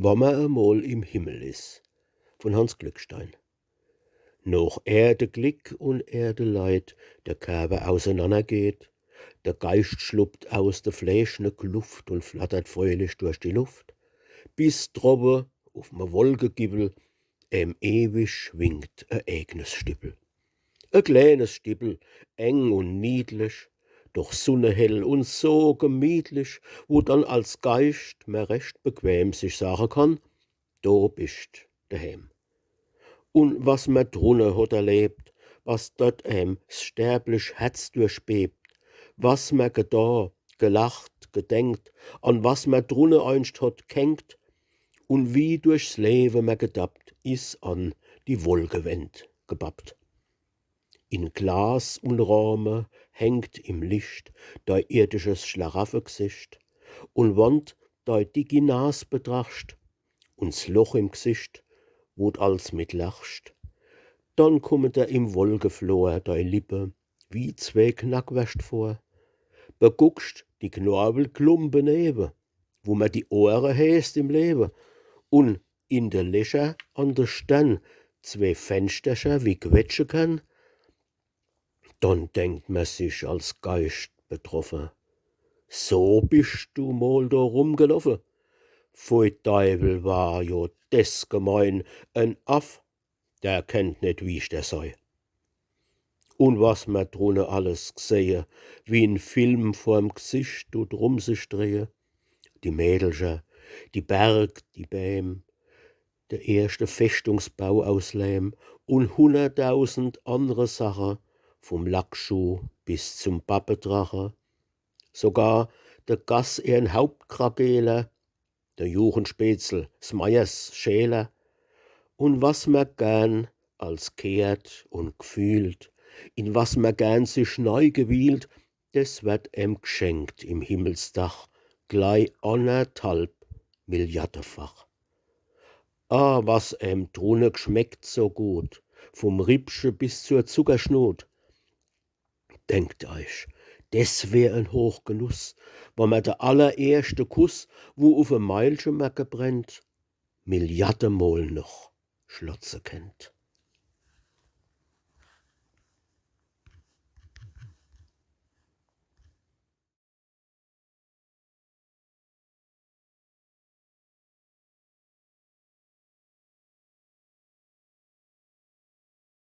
Wann man emol im Himmel is, von Hans Glückstein. Noch Erde Glück und Erde Leid, der Körper auseinandergeht, der Geist schluppt aus der Fleisch ne Kluft und flattert fröhlich durch die Luft, bis drobe auf me Wolkegibbel ewig schwingt eigenes Stippel. Kleines Stippel, eng und niedlich, doch sonnehell und so gemütlich, wo dann als Geist mer recht bequem sich sagen kann, do bist daheim. Und was mer drunne hat erlebt, was dort s sterblich Herz durchbebt, was mer gedah, gelacht, gedenkt, an was mer drunne einst hat kenkt, und wie durchs Leben mer gedappt, is an die Wolkewend gebappt. In Glas und Rahmen hängt im Licht dei irdisches Schlaraffengesicht, und wann dei dicki Nas betrachtst, und's Loch im Gesicht, wo d als mit lachst, dann kommen der im Wolkeflor dei Lippe wie zwei Knackwürst vor. Beguckst die Knorpelklumpen neben, wo mer die Ohren häst im Leben, und in de Löcher an der Stirn zwei Fensterscher wie quetschen kann, dann denkt man sich als Geist betroffen, so bist du mal da rumgelaufen. Pfui Teufel war jo des gemein, ein Aff, der kennt net wie's der sei. Und was man drunne alles gsehe, wie in Film vorm Gesicht tut rum sich drehe, die Mädelscher, die Berg, die Bäm, der erste Festungsbau aus Lehm und 100.000 andere Sachen, vom Lackschuh bis zum Pappendrache, sogar der Gass ihren Hauptkrakeler, der Juchenspetzel, Smeyers Schäler, und was man gern als kehrt und gefühlt, in was man gern sich neu gewielt, des wird geschenkt im Himmelsdach, gleich 1,5 Milliardenfach. Ah, was drunne geschmeckt so gut, vom Rippsche bis zur Zuckerschnut. Denkt euch, des wär ein Hochgenuss, wann man der allererste Kuss, wo auf 'n Meilchen mer gebrennt, Milliardenmal noch schlotze kennt.